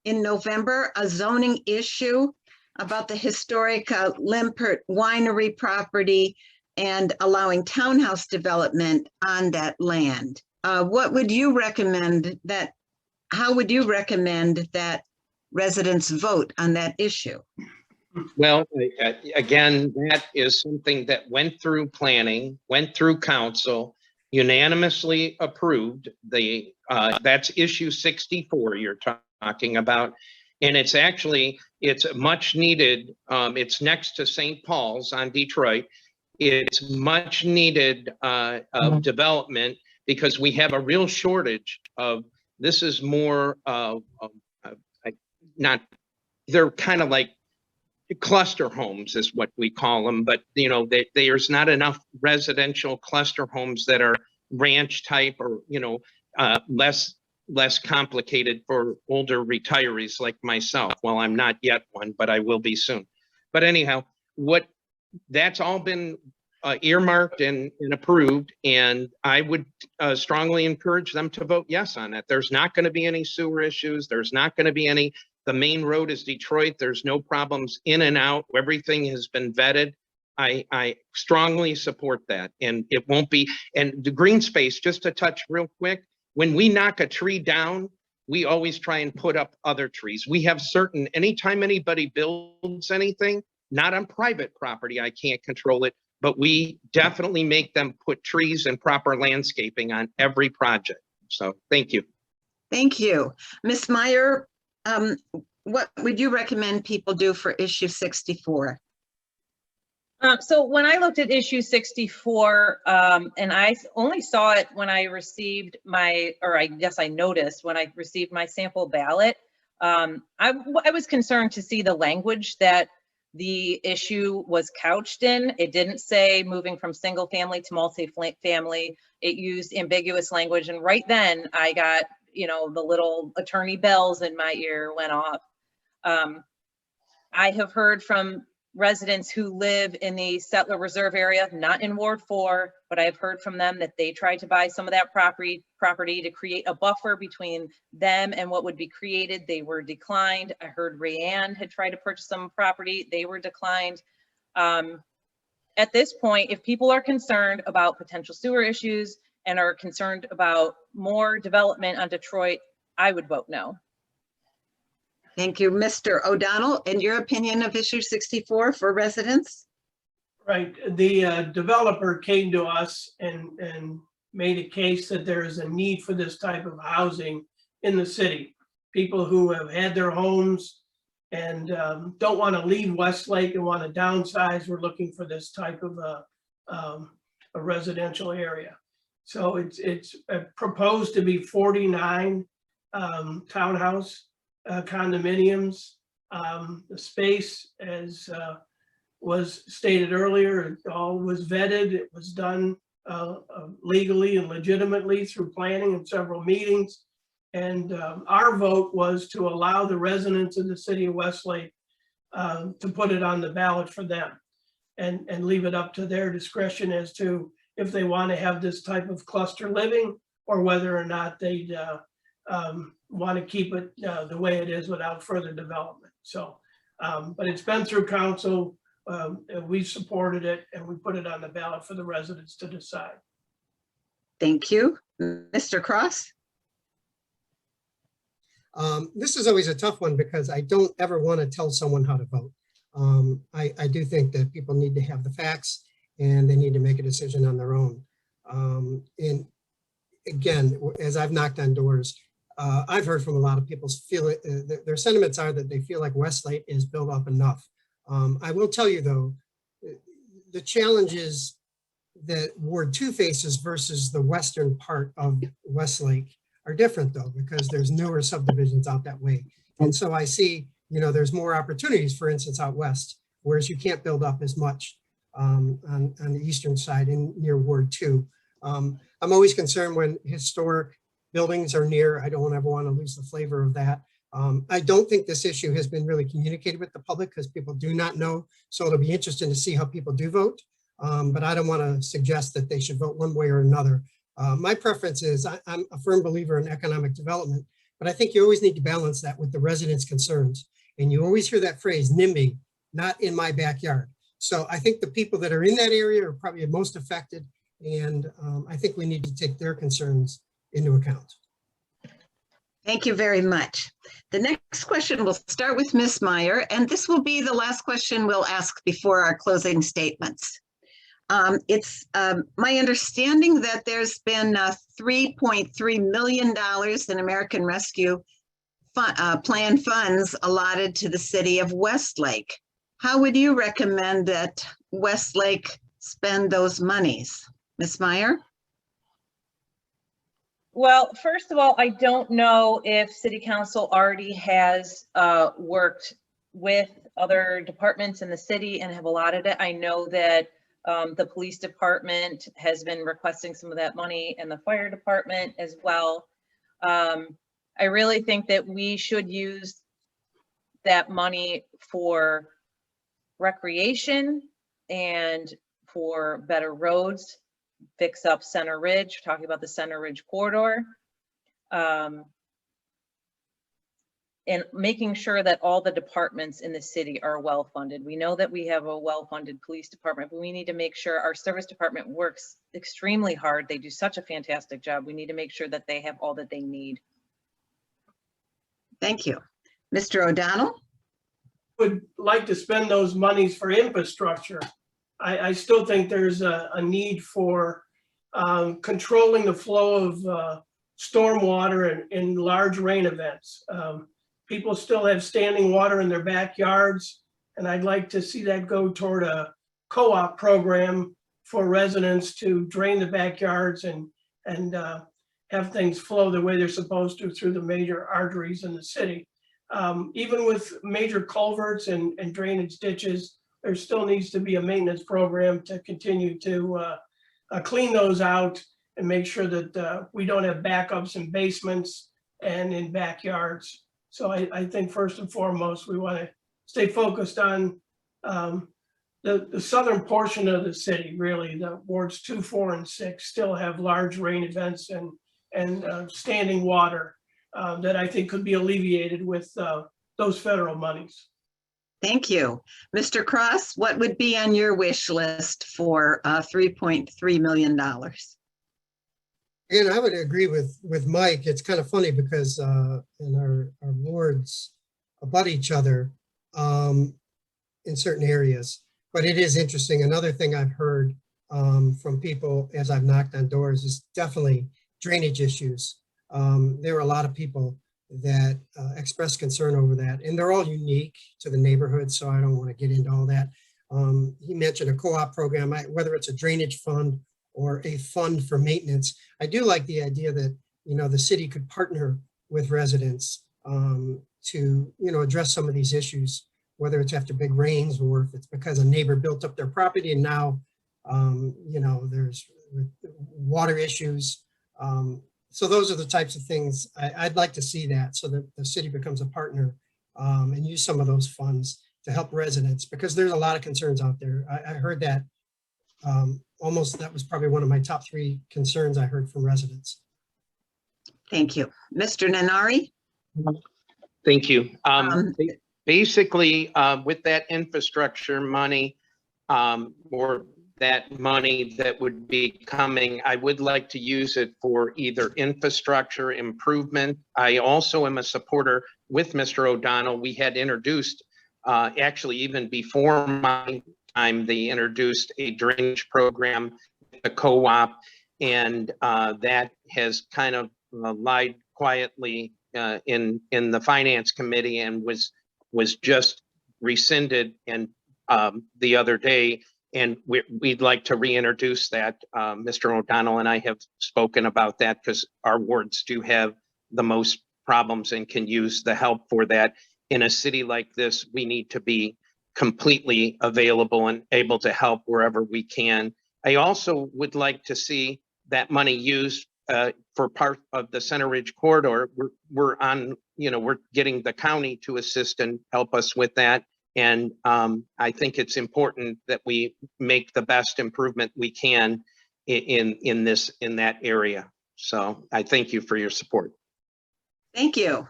in November a zoning issue about the historic Limpert Winery property and allowing townhouse development on that land. What would you recommend that, how would you recommend that residents vote on that issue? Well, again, that is something that went through planning, went through council, unanimously approved. That's issue 64 you're talking about. And it's actually, it's much needed. It's next to St. Paul's on Detroit. It's much needed of development because we have a real shortage of, this is more, not, they're kind of like cluster homes is what we call them, but you know, there's not enough residential cluster homes that are ranch type or, you know, less complicated for older retirees like myself. Well, I'm not yet one, but I will be soon. But anyhow, that's all been earmarked and approved, and I would strongly encourage them to vote yes on it. There's not going to be any sewer issues. There's not going to be any, the main road is Detroit. There's no problems in and out. Everything has been vetted. I strongly support that, and it won't be, and the green space, just to touch real quick, when we knock a tree down, we always try and put up other trees. We have certain, anytime anybody builds anything, not on private property, I can't control it, but we definitely make them put trees and proper landscaping on every project. So thank you. Thank you. Ms. Meyer, what would you recommend people do for issue 64? So when I looked at issue 64, and I only saw it when I received my, or I guess I noticed when I received my sample ballot, I was concerned to see the language that the issue was couched in. It didn't say moving from single family to multi-family. It used ambiguous language. And right then I got, you know, the little attorney bells in my ear went off. I have heard from residents who live in the Settler Reserve area, not in Ward 4, but I've heard from them that they tried to buy some of that property to create a buffer between them and what would be created. They were declined. I heard Rayanne had tried to purchase some property. They were declined. At this point, if people are concerned about potential sewer issues and are concerned about more development on Detroit, I would vote no. Thank you. Mr. O'Donnell, in your opinion of issue 64 for residents? Right. The developer came to us and made a case that there is a need for this type of housing in the city. People who have had their homes and don't want to leave Westlake and want to downsize, we're looking for this type of a residential area. So it's proposed to be 49 townhouse condominiums. The space, as was stated earlier, it all was vetted. It was done legally and legitimately through planning and several meetings. And our vote was to allow the residents of the city of Westlake to put it on the ballot for them and leave it up to their discretion as to if they want to have this type of cluster living or whether or not they'd want to keep it the way it is without further development. So, but it's been through council. We supported it and we put it on the ballot for the residents to decide. Thank you. Mr. Cross? This is always a tough one because I don't ever want to tell someone how to vote. I do think that people need to have the facts and they need to make a decision on their own. And again, as I've knocked on doors, I've heard from a lot of people's their sentiments are that they feel like Westlake is built up enough. I will tell you though, the challenges that Ward 2 faces versus the western part of Westlake are different though, because there's newer subdivisions out that way. And so I see, you know, there's more opportunities, for instance, out west, whereas you can't build up as much on the eastern side in near Ward 2. I'm always concerned when historic buildings are near. I don't ever want to lose the flavor of that. I don't think this issue has been really communicated with the public because people do not know. So it'll be interesting to see how people do vote. But I don't want to suggest that they should vote one way or another. My preference is I'm a firm believer in economic development, But I think you always need to balance that with the residents' concerns. And you always hear that phrase, NIMBY, not in my backyard. So I think the people that are in that area are probably most affected. And I think we need to take their concerns into account. Thank you very much. The next question will start with Ms. Meyer, and this will be the last question we'll ask before our closing statements. It's my understanding that there's been $3.3 million in American Rescue Plan funds allotted to the city of Westlake. How would you recommend that Westlake spend those monies? Ms. Meyer? Well, first of all, I don't know if City Council already has worked with other departments in the city and have allotted it. I know that the police department has been requesting some of that money, and the fire department as well. I really think that we should use that money for recreation and for better roads, fix up Center Ridge, talking about the Center Ridge corridor, and making sure that all the departments in the city are well funded. We know that we have a well-funded police department, but we need to make sure our service department works extremely hard. They do such a fantastic job. We need to make sure that they have all that they need. Thank you. Mr. O'Donnell? Would like to spend those monies for infrastructure. I still think there's a need for controlling the flow of stormwater in large rain events. People still have standing water in their backyards, and I'd like to see that go toward a co-op program for residents to drain the backyards and have things flow the way they're supposed to through the major arteries in the city. Even with major culverts and drainage ditches, there still needs to be a maintenance program to continue to clean those out and make sure that we don't have backups in basements and in backyards. So I think first and foremost, we want to stay focused on the southern portion of the city. Really, the wards 2, 4, and 6 still have large rain events and standing water that I think could be alleviated with those federal monies. Thank you. Mr. Cross, what would be on your wish list for $3.3 million? And I would agree with Mike. It's kind of funny because in our wards abut each other in certain areas, but it is interesting. Another thing I've heard from people as I've knocked on doors is definitely drainage issues. There are a lot of people that express concern over that, and they're all unique to the neighborhood, so I don't want to get into all that. He mentioned a co-op program, whether it's a drainage fund or a fund for maintenance. I do like the idea that, you know, the city could partner with residents to, you know, address some of these issues, whether it's after big rains or if it's because a neighbor built up their property and now, you know, there's water issues. So those are the types of things I'd like to see, that so that the city becomes a partner and use some of those funds to help residents, because there's a lot of concerns out there. I heard that almost, that was probably one of my top 3 concerns I heard from residents. Thank you. Mr. Nunnari? Thank you. Basically, with that infrastructure money, or that money that would be coming, I would like to use it for either infrastructure improvement. I also am a supporter with Mr. O'Donnell. We had introduced, actually even before my time, they introduced a drainage program, a co-op, and that has kind of lied quietly in the finance committee and was just rescinded and the other day. And we'd like to reintroduce that. Mr. O'Donnell and I have spoken about that because our wards do have the most problems and can use the help for that. In a city like this, we need to be completely available and able to help wherever we can. I also would like to see that money used for part of the Center Ridge corridor. We're on, you know, we're getting the county to assist and help us with that. And I think it's important that we make the best improvement we can in that area. So I thank you for your support. Thank you.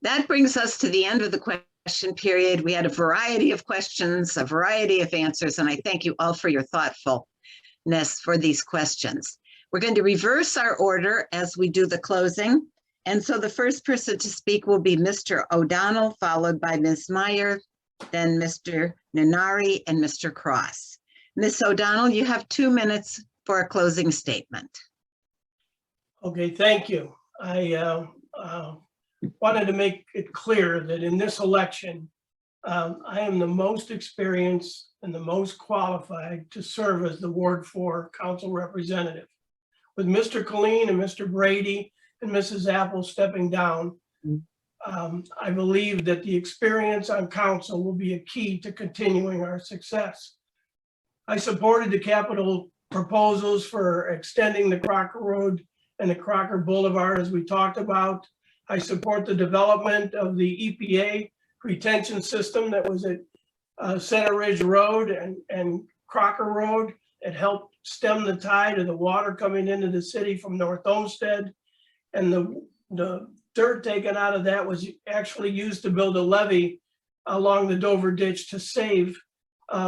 That brings us to the end of the question period. We had a variety of questions, a variety of answers, and I thank you all for your thoughtfulness for these questions. We're going to reverse our order as we do the closing. And so the first person to speak will be Mr. O'Donnell, followed by Ms. Meyer, then Mr. Nunnari, and Mr. Cross. Ms. O'Donnell, you have 2 minutes for a closing statement. Okay, thank you. I wanted to make it clear that in this election, I am the most experienced and the most qualified to serve as the Ward 4 Council Representative. With Mr. Colleen and Mr. Brady and Mrs. Apple stepping down, I believe that the experience on council will be a key to continuing our success. I supported the capital proposals for extending the Crocker Road and the Crocker Boulevard, as we talked about. I support the development of the EPA retention system that was at Center Ridge Road and Crocker Road. It helped stem the tide of the water coming into the city from North Olmsted. And the dirt taken out of that was actually used to build a levee along the Dover Ditch to save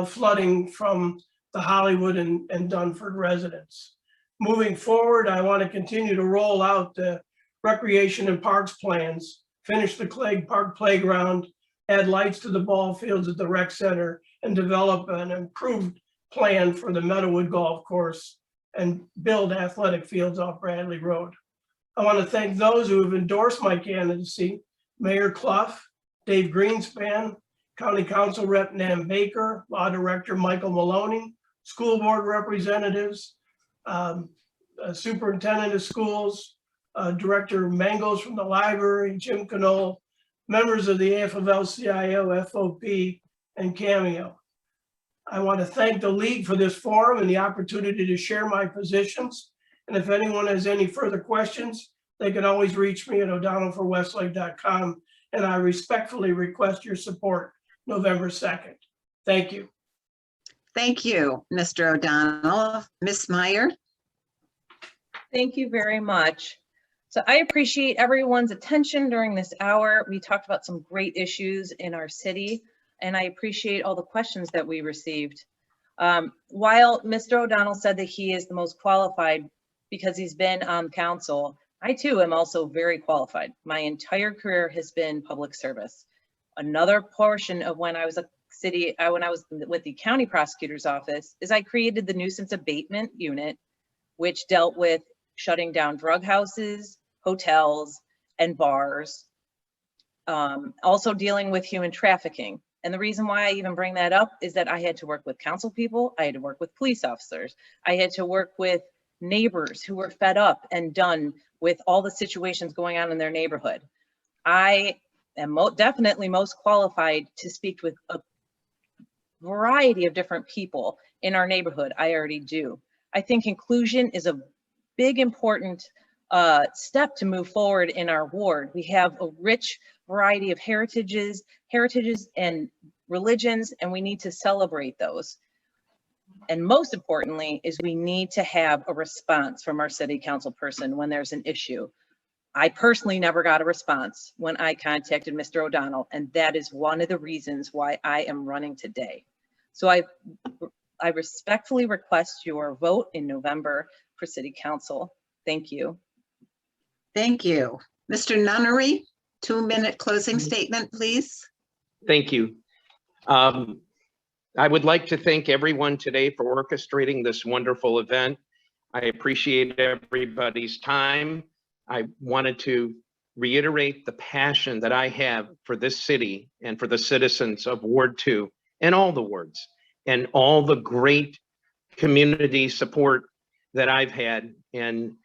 flooding from the Hollywood and Dunford residents. Moving forward, I want to continue to roll out the recreation and parks plans, finish the Clegg Park Playground, add lights to the ball fields at the rec center, and develop an improved plan for the Meadowood Golf Course and build athletic fields off Bradley Road. I want to thank those who have endorsed my candidacy: Mayor Clough, Dave Greenspan, County Council Rep Nam Baker, Law Director Michael Maloney, school board representatives, Superintendent of Schools, Director Mangos from the library, Jim Knoll, members of the AFL-CIO, FOP, and Cameo. I want to thank the League for this forum and the opportunity to share my positions. And if anyone has any further questions, they can always reach me at o'donnellforwestlake.com. And I respectfully request your support November 2nd. Thank you. Thank you, Mr. O'Donnell. Ms. Meyer? Thank you very much. So I appreciate everyone's attention during this hour. We talked about some great issues in our city, and I appreciate all the questions that we received. While Mr. O'Donnell said that he is the most qualified because he's been on council, I too am also very qualified. My entire career has been public service. Another portion of when I was when I was with the county prosecutor's office is I created the nuisance abatement unit, which dealt with shutting down drug houses, hotels, and bars. Also dealing with human trafficking. And the reason why I even bring that up is that I had to work with council people, I had to work with police officers, I had to work with neighbors who were fed up and done with all the situations going on in their neighborhood. I am definitely most qualified to speak with a variety of different people in our neighborhood. I already do. I think inclusion is a big important step to move forward in our ward. We have a rich variety of heritages and religions, and we need to celebrate those. And most importantly is we need to have a response from our city council person when there's an issue. I personally never got a response when I contacted Mr. O'Donnell, and that is one of the reasons why I am running today. So I respectfully request your vote in November for city council. Thank you. Thank you. Mr. Nunnari, 2-minute closing statement, please. Thank you. I would like to thank everyone today for orchestrating this wonderful event. I appreciate everybody's time. I wanted to reiterate the passion that I have for this city and for the citizens of Ward 2 and all the wards and all the great community support that I've had. And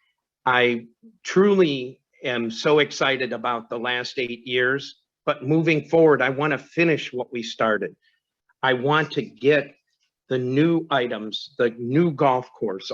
I truly am so excited about the last 8 years, but moving forward, I want to finish what we started. I want to get the new items, the new golf course,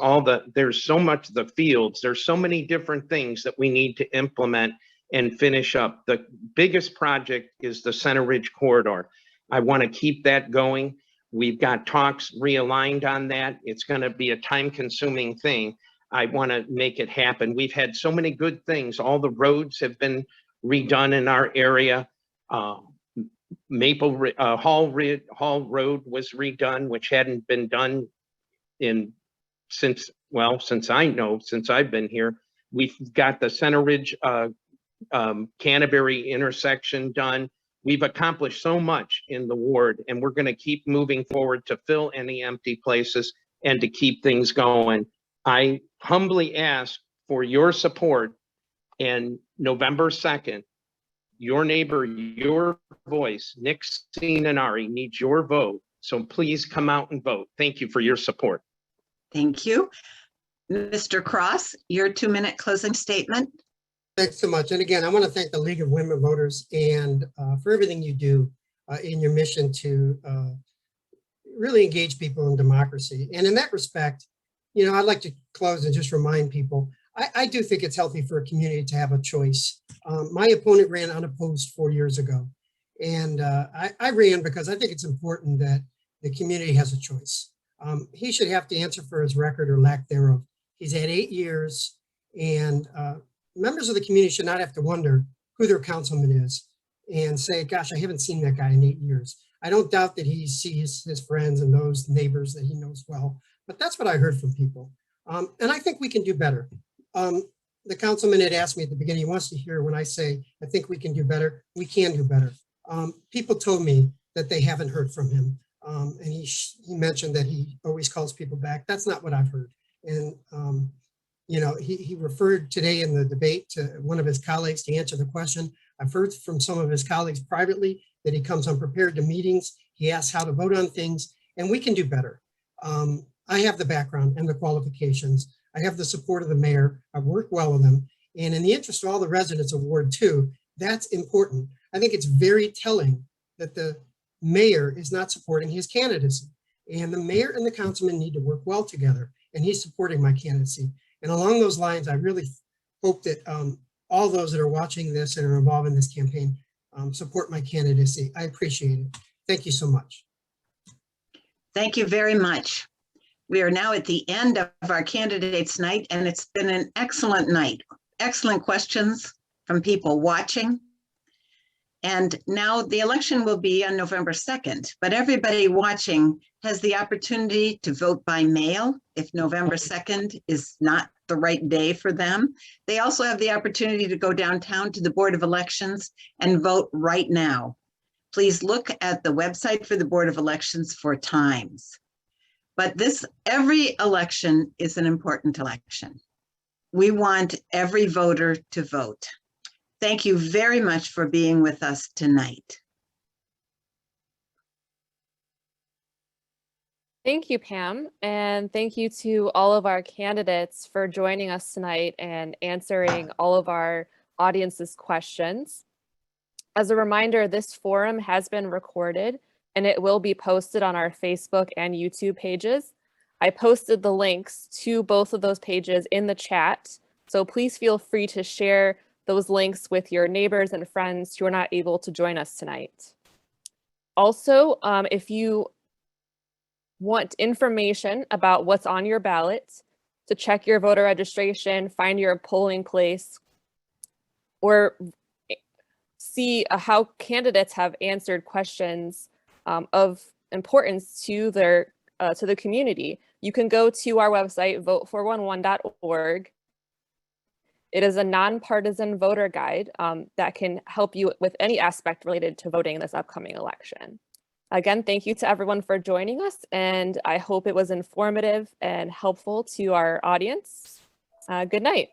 there's so much, the fields, there's so many different things that we need to implement and finish up. The biggest project is the Center Ridge corridor. I want to keep that going. We've got talks realigned on that. It's going to be a time-consuming thing. I want to make it happen. We've had so many good things. All the roads have been redone in our area. Hall Road was redone, which hadn't been done since I've been here. We've got the Center Ridge Canterbury intersection done. We've accomplished so much in the ward, and we're going to keep moving forward to fill any empty places and to keep things going. I humbly ask for your support, and November 2nd, your neighbor, your voice, Nick Nunnari, needs your vote. So please come out and vote. Thank you for your support. Thank you. Mr. Cross, your 2-minute closing statement. Thanks so much. And again, I want to thank the League of Women Voters and for everything you do in your mission to really engage people in democracy. And in that respect, you know, I'd like to close and just remind people, I do think it's healthy for a community to have a choice. My opponent ran unopposed 4 years ago. And I ran because I think it's important that the community has a choice. He should have to answer for his record or lack thereof. He's had 8 years, and members of the community should not have to wonder who their councilman is and say, gosh, I haven't seen that guy in 8 years. I don't doubt that he sees his friends and those neighbors that he knows well, but that's what I heard from people. And I think we can do better. The councilman had asked me at the beginning, he wants to hear when I say, I think we can do better. We can do better. People told me that they haven't heard from him. And he mentioned that he always calls people back. That's not what I've heard. And, you know, he referred today in the debate to one of his colleagues to answer the question. I've heard from some of his colleagues privately that he comes unprepared to meetings. He asks how to vote on things, and we can do better. I have the background and the qualifications. I have the support of the mayor. I've worked well with him. And in the interest of all the residents of Ward 2, that's important. I think it's very telling that the mayor is not supporting his candidacy. And the mayor and the councilman need to work well together. And he's supporting my candidacy. And along those lines, I really hope that all those that are watching this and are involved in this campaign support my candidacy. I appreciate it. Thank you so much. Thank you very much. We are now at the end of our candidates night, and it's been an excellent night. Excellent questions from people watching. And now the election will be on November 2nd, but everybody watching has the opportunity to vote by mail if November 2nd is not the right day for them. They also have the opportunity to go downtown to the Board of Elections and vote right now. Please look at the website for the Board of Elections for times. But every election is an important election. We want every voter to vote. Thank you very much for being with us tonight. Thank you, Pam, and thank you to all of our candidates for joining us tonight and answering all of our audience's questions. As a reminder, this forum has been recorded and it will be posted on our Facebook and YouTube pages. I posted the links to both of those pages in the chat, so please feel free to share those links with your neighbors and friends who are not able to join us tonight. Also, if you want information about what's on your ballot, to check your voter registration, find your polling place, or see how candidates have answered questions of importance to the community, you can go to our website, vote411.org. It is a nonpartisan voter guide that can help you with any aspect related to voting in this upcoming election. Again, thank you to everyone for joining us, and I hope it was informative and helpful to our audience. Good night.